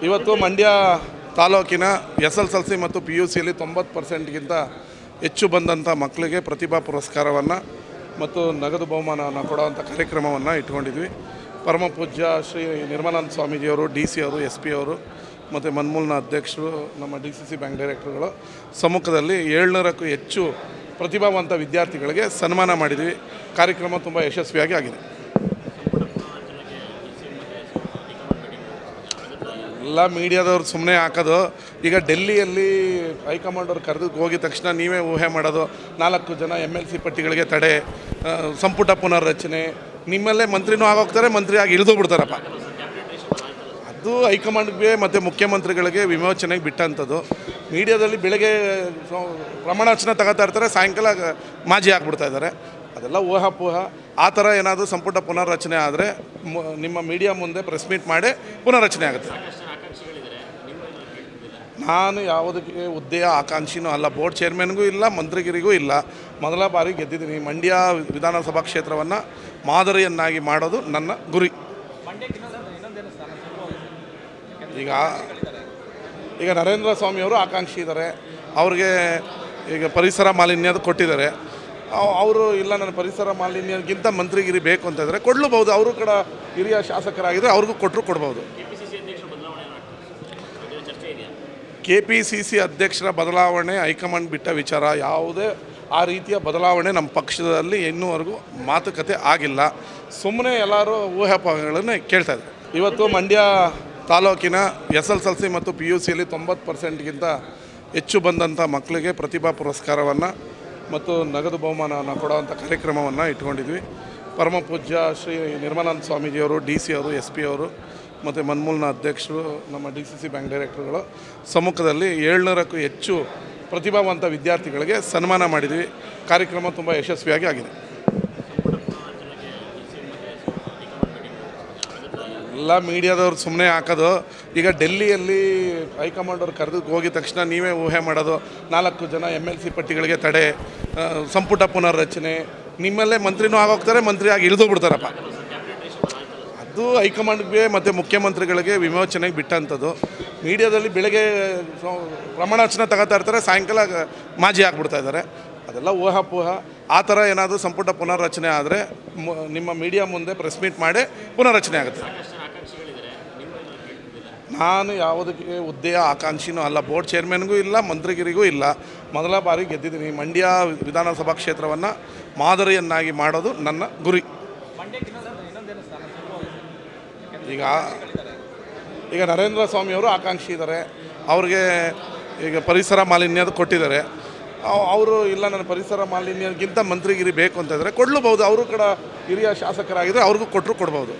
ಇವತ್ತು ಮಂಡ್ಯ ತಾಲೂಕಿನ SSLC ಮತ್ತು PUCಯಲ್ಲಿ 90%ಗಿಂತ ಹೆಚ್ಚು ಬಂದಂಥ ಮಕ್ಕಳಿಗೆ ಪ್ರತಿಭಾ ಪುರಸ್ಕಾರವನ್ನು ಮತ್ತು ನಗದು ಬಹುಮಾನವನ್ನು ಕೊಡುವಂಥ ಕಾರ್ಯಕ್ರಮವನ್ನು ಇಟ್ಕೊಂಡಿದ್ವಿ. ಪರಮ ಪೂಜ್ಯ ಶ್ರೀ ನಿರ್ಮಲಾನಂದ ಸ್ವಾಮೀಜಿಯವರು, DC ಅವರು, SP ಅವರು ಮತ್ತು ಮನ್ಮೂಲ್ನ ಅಧ್ಯಕ್ಷರು, ನಮ್ಮ DCC ಬ್ಯಾಂಕ್ ಡೈರೆಕ್ಟರ್ಗಳು ಸಮ್ಮುಖದಲ್ಲಿ 700ಕ್ಕೂ ಹೆಚ್ಚು ಪ್ರತಿಭಾವಂತ ವಿದ್ಯಾರ್ಥಿಗಳಿಗೆ ಸನ್ಮಾನ ಮಾಡಿದ್ವಿ. ಕಾರ್ಯಕ್ರಮ ತುಂಬ ಯಶಸ್ವಿಯಾಗಿ ಆಗಿದೆ. ಎಲ್ಲ ಮೀಡಿಯಾದವ್ರು ಸುಮ್ಮನೆ ಹಾಕೋದು. ಈಗ ಡೆಲ್ಲಿಯಲ್ಲಿ ಹೈಕಮಾಂಡ್ ಅವ್ರು ಕರೆದು ಹೋಗಿದ ತಕ್ಷಣ ನೀವೇ ಊಹೆ ಮಾಡೋದು, 4 ಜನ MLC ಪಟ್ಟಿಗಳಿಗೆ ತಡೆ, ಸಂಪುಟ ಪುನರ್ರಚನೆ, ನಿಮ್ಮಲ್ಲೇ ಮಂತ್ರಿನೂ ಆಗೋಗ್ತಾರೆ, ಮಂತ್ರಿ ಆಗಿ ಇಳಿದು ಬಿಡ್ತಾರಪ್ಪ. ಅದು ಹೈಕಮಾಂಡ್ಗೆ ಮತ್ತು ಮುಖ್ಯಮಂತ್ರಿಗಳಿಗೆ ವಿಮೋಚನೆಗೆ ಬಿಟ್ಟಂಥದ್ದು. ಮೀಡಿಯಾದಲ್ಲಿ ಬೆಳಗ್ಗೆ ಪ್ರಮಾಣ ವಚನ ತಗೋತಾ ಇರ್ತಾರೆ, ಸಾಯಂಕಾಲ ಮಾಜಿ ಆಗಿಬಿಡ್ತಾ ಇದ್ದಾರೆ. ಅದೆಲ್ಲ ಊಹಾಪೋಹ. ಆ ಥರ ಏನಾದರೂ ಸಂಪುಟ ಪುನರ್ರಚನೆ ಆದರೆ ನಿಮ್ಮ ಮೀಡಿಯಾ ಮುಂದೆ ಪ್ರೆಸ್ ಮೀಟ್ ಮಾಡಿ ಪುನರ್ರಚನೆ ಆಗುತ್ತೆ. ನಾನು ಯಾವುದಕ್ಕೆ ಹುದ್ದೆಯ ಆಕಾಂಕ್ಷಿನೂ ಅಲ್ಲ, ಬೋರ್ಡ್ ಚೇರ್ಮನ್ಗೂ ಇಲ್ಲ, ಮಂತ್ರಿಗಿರಿಗೂ ಇಲ್ಲ. ಮೊದಲ ಬಾರಿ ಗೆದ್ದಿದ್ದೀನಿ. ಮಂಡ್ಯ ವಿಧಾನಸಭಾ ಕ್ಷೇತ್ರವನ್ನು ಮಾದರಿಯನ್ನಾಗಿ ಮಾಡೋದು ನನ್ನ ಗುರಿ. ಈಗ ನರೇಂದ್ರ ಸ್ವಾಮಿಯವರು ಆಕಾಂಕ್ಷಿ ಇದ್ದಾರೆ. ಅವ್ರಿಗೆ ಈಗ ಪರಿಸರ ಮಾಲಿನ್ಯದ ಕೊಟ್ಟಿದ್ದಾರೆ. ಅವರು ಇಲ್ಲ, ನನ್ನ ಪರಿಸರ ಮಾಲಿನ್ಯಕ್ಕಿಂತ ಮಂತ್ರಿಗಿರಿ ಬೇಕು ಅಂತಂದರೆ ಕೊಡಲೂಬಹುದು. ಅವರು ಕೂಡ ಹಿರಿಯ ಶಾಸಕರಾಗಿದ್ದರೆ ಅವ್ರಿಗೂ ಕೊಡ್ಬೋದು. KPCC ಅಧ್ಯಕ್ಷರ ಬದಲಾವಣೆ ಹೈಕಮಾಂಡ್ ಬಿಟ್ಟ ವಿಚಾರ. ಯಾವುದೇ ಆ ರೀತಿಯ ಬದಲಾವಣೆ ನಮ್ಮ ಪಕ್ಷದಲ್ಲಿ ಇನ್ನೂವರೆಗೂ ಮಾತುಕತೆ ಆಗಿಲ್ಲ. ಸುಮ್ಮನೆ ಎಲ್ಲರೂ ಊಹಾಪೋಹಗಳನ್ನು ಕೇಳ್ತಾಯಿದ್ದಾರೆ. ಇವತ್ತು ಮಂಡ್ಯ ತಾಲೂಕಿನ SSLC ಮತ್ತು PUCಯಲ್ಲಿ 90%ಗಿಂತ ಹೆಚ್ಚು ಬಂದಂಥ ಮಕ್ಕಳಿಗೆ ಪ್ರತಿಭಾ ಪುರಸ್ಕಾರವನ್ನು ಮತ್ತು ನಗದು ಬಹುಮಾನವನ್ನು ಕೊಡುವಂಥ ಕಾರ್ಯಕ್ರಮವನ್ನು ಇಟ್ಕೊಂಡಿದ್ವಿ. ಪರಮ ಪೂಜ್ಯ ಶ್ರೀ ನಿರ್ಮಲಾನಂದ ಸ್ವಾಮೀಜಿಯವರು, DC ಅವರು, SP ಅವರು ಮತ್ತು ಮನ್ಮೂಲ್ನ ಅಧ್ಯಕ್ಷರು, ನಮ್ಮ DCC ಬ್ಯಾಂಕ್ ಡೈರೆಕ್ಟರ್ಗಳು ಸಮ್ಮುಖದಲ್ಲಿ 700ಕ್ಕೂ ಹೆಚ್ಚು ಪ್ರತಿಭಾವಂತ ವಿದ್ಯಾರ್ಥಿಗಳಿಗೆ ಸನ್ಮಾನ ಮಾಡಿದ್ವಿ. ಕಾರ್ಯಕ್ರಮ ತುಂಬ ಯಶಸ್ವಿಯಾಗಿ ಆಗಿದೆ. ಎಲ್ಲ ಮೀಡಿಯಾದವ್ರು ಸುಮ್ಮನೆ ಹಾಕೋದು. ಈಗ ಡೆಲ್ಲಿಯಲ್ಲಿ ಹೈಕಮಾಂಡ್ ಅವ್ರು ಕರೆದು ಹೋಗಿದ ತಕ್ಷಣ ನೀವೇ ಊಹೆ ಮಾಡೋದು, 4 ಜನ MLC ಪಟ್ಟಿಗಳಿಗೆ ತಡೆ, ಸಂಪುಟ ಪುನರ್ರಚನೆ, ನಿಮ್ಮಲ್ಲೇ ಮಂತ್ರಿನೂ ಆಗೋಗ್ತಾರೆ, ಮಂತ್ರಿ ಆಗಿ ಇಳಿದು ಬಿಡ್ತಾರಪ್ಪ. ಅದು ಹೈಕಮಾಂಡ್ಗೆ ಮತ್ತು ಮುಖ್ಯಮಂತ್ರಿಗಳಿಗೆ ವಿಮೋಚನೆಗೆ ಬಿಟ್ಟಂಥದ್ದು. ಮೀಡಿಯಾದಲ್ಲಿ ಬೆಳಗ್ಗೆ ಪ್ರಮಾಣ ವಚನ ತಗೋತಾ ಇರ್ತಾರೆ, ಸಾಯಂಕಾಲ ಮಾಜಿ ಆಗಿಬಿಡ್ತಾ ಇದ್ದಾರೆ. ಅದೆಲ್ಲ ಊಹಾಪೋಹ. ಆ ಥರ ಏನಾದರೂ ಸಂಪುಟ ಪುನರ್ರಚನೆ ಆದರೆ ನಿಮ್ಮ ಮೀಡಿಯಾ ಮುಂದೆ ಪ್ರೆಸ್ ಮೀಟ್ ಮಾಡಿ ಪುನರ್ರಚನೆ ಆಗುತ್ತೆ. ನಾನು ಯಾವುದಕ್ಕೆ ಹುದ್ದೆಯ ಆಕಾಂಕ್ಷಿನೂ ಅಲ್ಲ, ಬೋರ್ಡ್ ಚೇರ್ಮನ್ಗೂ ಇಲ್ಲ, ಮಂತ್ರಿಗಿರಿಗೂ ಇಲ್ಲ. ಮೊದಲ ಬಾರಿ ಗೆದ್ದಿದ್ದೀನಿ. ಮಂಡ್ಯ ವಿಧಾನಸಭಾ ಕ್ಷೇತ್ರವನ್ನು ಮಾದರಿಯನ್ನಾಗಿ ಮಾಡೋದು ನನ್ನ ಗುರಿ. ಈಗ ನರೇಂದ್ರ ಸ್ವಾಮಿಯವರು ಆಕಾಂಕ್ಷಿ ಇದ್ದಾರೆ. ಅವ್ರಿಗೆ ಈಗ ಪರಿಸರ ಮಾಲಿನ್ಯದ ಕೊಟ್ಟಿದ್ದಾರೆ. ಅವರು ಇಲ್ಲ, ನನ್ನ ಪರಿಸರ ಮಾಲಿನ್ಯಕ್ಕಿಂತ ಮಂತ್ರಿಗಿರಿ ಬೇಕು ಅಂತಂದರೆ ಕೊಡಲೂಬಹುದು. ಅವರು ಕೂಡ ಹಿರಿಯ ಶಾಸಕರಾಗಿದ್ದರೆ ಅವ್ರಿಗೂ ಕೊಡ್ಬೋದು.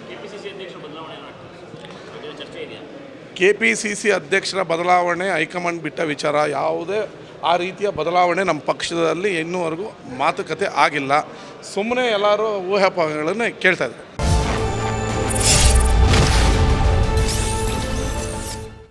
KPCC ಅಧ್ಯಕ್ಷರ ಬದಲಾವಣೆ ಹೈಕಮಾಂಡ್ ಬಿಟ್ಟ ವಿಚಾರ. ಯಾವುದೇ ಆ ರೀತಿಯ ಬದಲಾವಣೆ ನಮ್ಮ ಪಕ್ಷದಲ್ಲಿ ಇನ್ನೂವರೆಗೂ ಮಾತುಕತೆ ಆಗಿಲ್ಲ. ಸುಮ್ಮನೆ ಎಲ್ಲರೂ ಊಹಾಪೋಹಗಳನ್ನು ಕೇಳ್ತಾಯಿದ್ದಾರೆ.